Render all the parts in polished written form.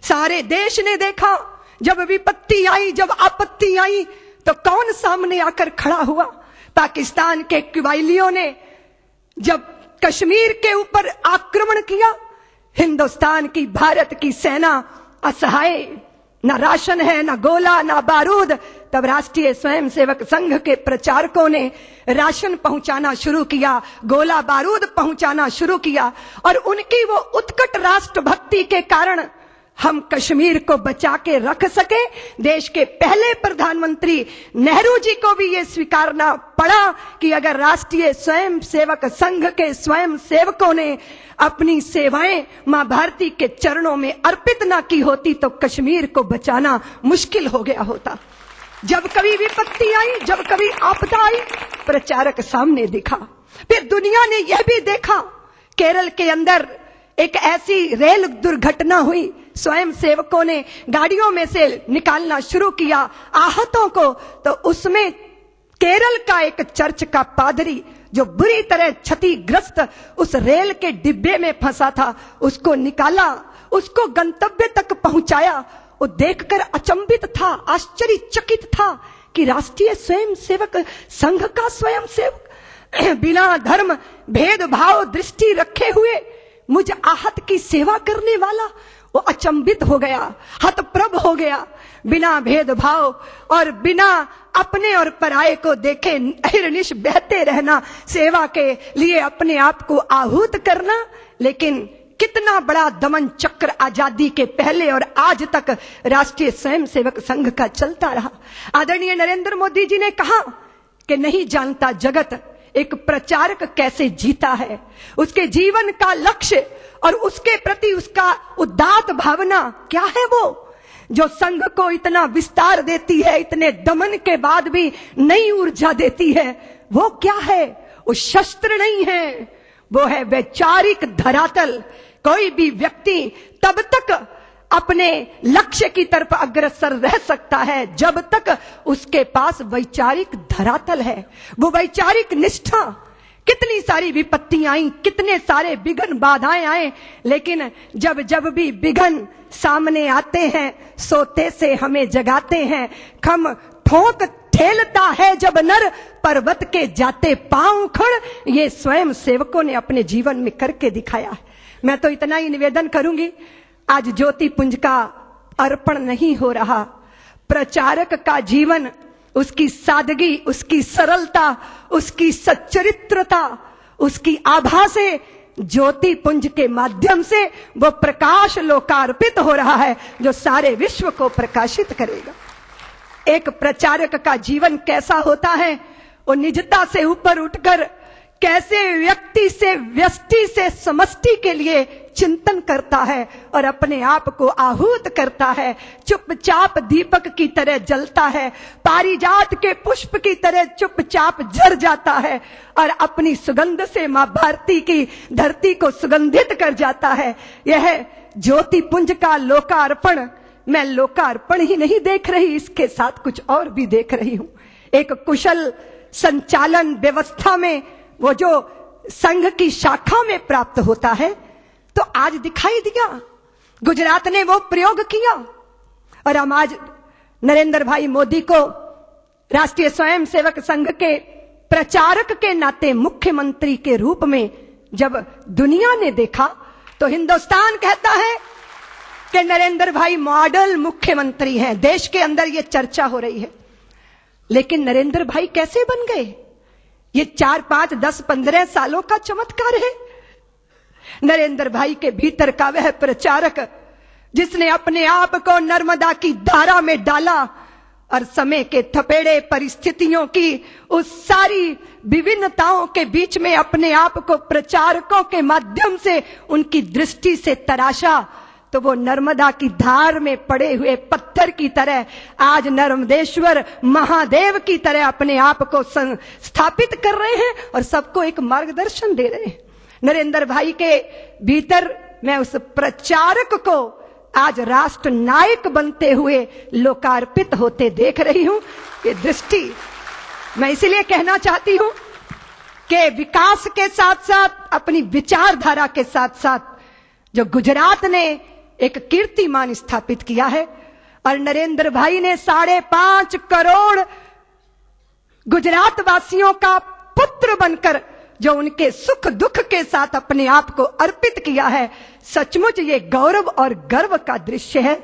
सारे देश ने देखा, जब विपत्ति आई, जब आपत्ति आई, तो कौन सामने आकर खड़ा हुआ? पाकिस्तान के कबायलियों ने जब कश्मीर के ऊपर आक्रमण किया, हिंदुस्तान की, भारत की सेना असहाय, ना राशन है, ना गोला, ना बारूद। तब राष्ट्रीय स्वयंसेवक संघ के प्रचारकों ने राशन पहुंचाना शुरू किया, गोला बारूद पहुंचाना शुरू किया, और उनकी वो उत्कट राष्ट्रभक्ति के कारण हम कश्मीर को बचा के रख सके। देश के पहले प्रधानमंत्री नेहरू जी को भी ये स्वीकारना पड़ा कि अगर राष्ट्रीय स्वयंसेवक संघ के स्वयं सेवकों ने अपनी सेवाएं मां भारती के चरणों में अर्पित ना की होती तो कश्मीर को बचाना मुश्किल हो गया होता। जब कभी विपत्ति आई, जब कभी आपदा आई, प्रचारक सामने दिखा। फिर दुनिया ने यह भी देखा, केरल के अंदर एक ऐसी रेल दुर्घटना हुई, स्वयं सेवकों ने गाड़ियों में से निकालना शुरू किया आहतों को, तो उसमें केरल का एक चर्च का पादरी जो बुरी तरह क्षतिग्रस्त उस रेल के डिब्बे में फंसा था, उसको निकाला, उसको गंतव्य तक पहुंचाया। वो देखकर अचंभित था, आश्चर्यचकित था कि राष्ट्रीय स्वयंसेवक संघ का स्वयंसेवक बिना धर्म भेदभाव दृष्टि रखे हुए मुझ आहत की सेवा करने वाला। वो अचंभित हो गया, हतप्रभ हो गया। बिना भेदभाव और बिना अपने और पराये को देखे अहिर्निश बहते रहना, सेवा के लिए अपने आप को आहूत करना। लेकिन कितना बड़ा दमन चक्र आजादी के पहले और आज तक राष्ट्रीय स्वयंसेवक संघ का चलता रहा। आदरणीय नरेंद्र मोदी जी ने कहा कि नहीं जानता जगत एक प्रचारक कैसे जीता है, उसके जीवन का लक्ष्य और उसके प्रति उसका उदात्त भावना क्या है, वो जो संघ को इतना विस्तार देती है, इतने दमन के बाद भी नई ऊर्जा देती है, वो क्या है? वो शस्त्र नहीं है, वो है वैचारिक धरातल। कोई भी व्यक्ति तब तक अपने लक्ष्य की तरफ अग्रसर रह सकता है जब तक उसके पास वैचारिक धरातल है, वो वैचारिक निष्ठा। कितनी सारी विपत्तियां आई, कितने सारे विघ्न बाधाएं आए, लेकिन जब जब भी विघ्न सामने आते हैं, सोते से हमें जगाते हैं। खम ठोक ठेलता है जब नर, पर्वत के जाते पांव खड़। ये स्वयं सेवकों ने अपने जीवन में करके दिखाया है। मैं तो इतना ही निवेदन करूंगी, आज ज्योति पुंज का अर्पण नहीं हो रहा। प्रचारक का जीवन, उसकी सादगी, उसकी सरलता, उसकी सच्चरित्रता, उसकी आभा से ज्योति पुंज के माध्यम से वो प्रकाश लोकार्पित हो रहा है जो सारे विश्व को प्रकाशित करेगा। एक प्रचारक का जीवन कैसा होता है? वो निजता से ऊपर उठकर कैसे व्यक्ति से व्यष्टि से समष्टि के लिए चिंतन करता है और अपने आप को आहूत करता है। चुपचाप दीपक की तरह जलता है, पारिजात के पुष्प की तरह चुपचाप झर जाता है और अपनी सुगंध से मां भारती की धरती को सुगंधित कर जाता है। यह ज्योति पुंज का लोकार्पण, मैं लोकार्पण ही नहीं देख रही, इसके साथ कुछ और भी देख रही हूं। एक कुशल संचालन व्यवस्था में वो जो संघ की शाखा में प्राप्त होता है, तो आज दिखाई दिया, गुजरात ने वो प्रयोग किया। और हम आज नरेंद्र भाई मोदी को राष्ट्रीय स्वयंसेवक संघ के प्रचारक के नाते मुख्यमंत्री के रूप में जब दुनिया ने देखा, तो हिंदुस्तान कहता है कि नरेंद्र भाई मॉडल मुख्यमंत्री हैं। देश के अंदर ये चर्चा हो रही है। लेकिन नरेंद्र भाई कैसे बन गए? ये 4, 5, 10, 15 सालों का चमत्कार है। नरेंद्र भाई के भीतर का वह प्रचारक जिसने अपने आप को नर्मदा की धारा में डाला और समय के थपेड़े परिस्थितियों की उस सारी विभिन्नताओं के बीच में अपने आप को प्रचारकों के माध्यम से उनकी दृष्टि से तराशा, तो वो नर्मदा की धार में पड़े हुए पत्थर की तरह आज नर्मदेश्वर महादेव की तरह अपने आप को स्थापित कर रहे हैं और सबको एक मार्गदर्शन दे रहे हैं। नरेंद्र भाई के भीतर मैं उस प्रचारक को आज राष्ट्र नायक बनते हुए लोकार्पित होते देख रही हूं। ये दृष्टि मैं इसलिए कहना चाहती हूं कि विकास के साथ साथ अपनी विचारधारा के साथ साथ जो गुजरात ने एक कीर्तिमान स्थापित किया है। और नरेंद्र भाई ने 5.5 करोड़ गुजरात वासियों का पुत्र बनकर जो उनके सुख दुख के साथ अपने आप को अर्पित किया है, सचमुच ये गौरव और गर्व का दृश्य है।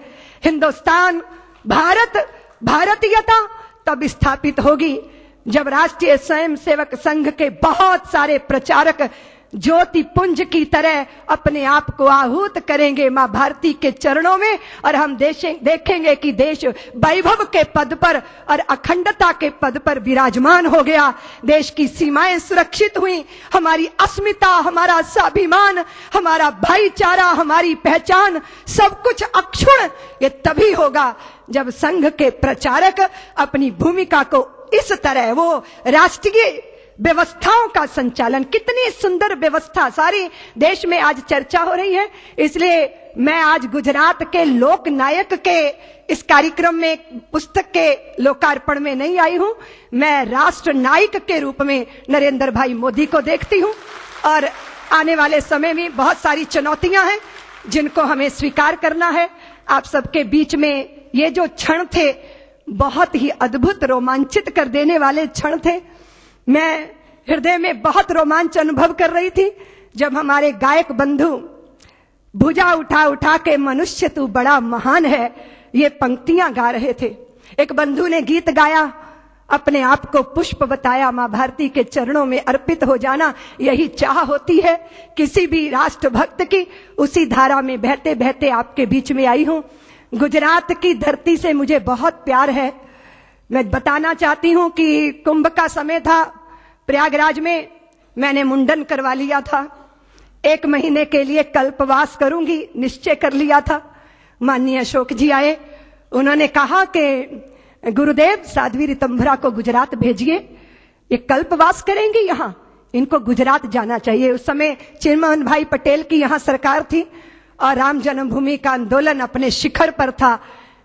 हिंदुस्तान, भारत, भारतीयता तब स्थापित होगी जब राष्ट्रीय स्वयंसेवक संघ के बहुत सारे प्रचारक ज्योति पुंज की तरह अपने आप को आहूत करेंगे मां भारती के चरणों में, और हम देखेंगे कि देश वैभव के पद पर और अखंडता के पद पर विराजमान हो गया। देश की सीमाएं सुरक्षित हुई, हमारी अस्मिता, हमारा स्वाभिमान, हमारा भाईचारा, हमारी पहचान, सब कुछ अक्षुण्ण ये तभी होगा जब संघ के प्रचारक अपनी भूमिका को इस तरह, वो राष्ट्रीय व्यवस्थाओं का संचालन, कितनी सुंदर व्यवस्था सारी देश में आज चर्चा हो रही है। इसलिए मैं आज गुजरात के लोक नायक के इस कार्यक्रम में पुस्तक के लोकार्पण में नहीं आई हूं, मैं राष्ट्र नायक के रूप में नरेंद्र भाई मोदी को देखती हूं। और आने वाले समय में बहुत सारी चुनौतियां हैं जिनको हमें स्वीकार करना है। आप सबके बीच में ये जो क्षण थे बहुत ही अद्भुत, रोमांचित कर देने वाले क्षण थे। मैं हृदय में बहुत रोमांच अनुभव कर रही थी जब हमारे गायक बंधु भुजा उठा उठा के मनुष्य तू बड़ा महान है ये पंक्तियां गा रहे थे। एक बंधु ने गीत गाया, अपने आप को पुष्प बताया, मां भारती के चरणों में अर्पित हो जाना यही चाह होती है किसी भी राष्ट्र भक्त की। उसी धारा में बहते बहते आपके बीच में आई हूं। गुजरात की धरती से मुझे बहुत प्यार है। मैं बताना चाहती हूं कि कुंभ का समय था, प्रयागराज में मैंने मुंडन करवा लिया था। 1 महीने के लिए कल्पवास करूंगी निश्चय कर लिया था। माननीय अशोक जी आए, उन्होंने कहा कि गुरुदेव साध्वी ऋतंभरा को गुजरात भेजिए, ये कल्पवास करेंगे यहाँ, इनको गुजरात जाना चाहिए। उस समय चिन्मोहन भाई पटेल की यहाँ सरकार थी और राम जन्मभूमि का आंदोलन अपने शिखर पर था।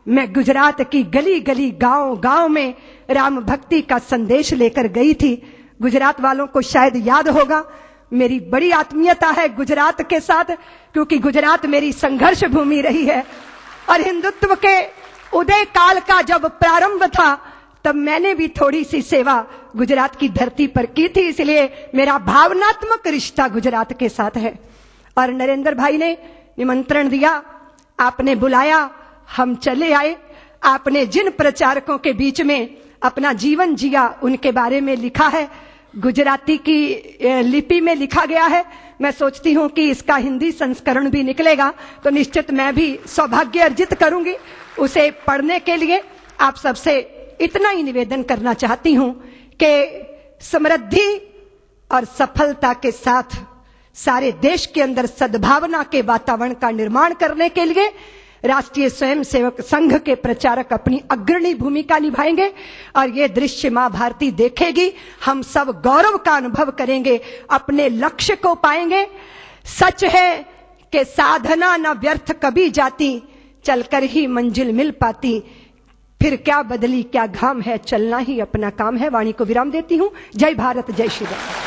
मैं गुजरात की गली गली, गांव गांव में राम भक्ति का संदेश लेकर गई थी। गुजरात वालों को शायद याद होगा, मेरी बड़ी आत्मीयता है गुजरात के साथ, क्योंकि गुजरात मेरी संघर्ष भूमि रही है। और हिंदुत्व के उदय काल का जब प्रारंभ था तब मैंने भी थोड़ी सी सेवा गुजरात की धरती पर की थी, इसलिए मेरा भावनात्मक रिश्ता गुजरात के साथ है। और नरेंद्र भाई ने निमंत्रण दिया, आपने बुलाया, हम चले आए। आपने जिन प्रचारकों के बीच में अपना जीवन जिया उनके बारे में लिखा है, गुजराती की लिपि में लिखा गया है। मैं सोचती हूं कि इसका हिंदी संस्करण भी निकलेगा तो निश्चित मैं भी सौभाग्य अर्जित करूंगी उसे पढ़ने के लिए। आप सबसे इतना ही निवेदन करना चाहती हूं कि समृद्धि और सफलता के साथ सारे देश के अंदर सद्भावना के वातावरण का निर्माण करने के लिए राष्ट्रीय स्वयंसेवक संघ के प्रचारक अपनी अग्रणी भूमिका निभाएंगे और ये दृश्य मां भारती देखेगी। हम सब गौरव का अनुभव करेंगे, अपने लक्ष्य को पाएंगे। सच है कि साधना न व्यर्थ कभी जाती, चलकर ही मंजिल मिल पाती। फिर क्या बदली क्या घाम है, चलना ही अपना काम है। वाणी को विराम देती हूं। जय भारत, जय श्री राम।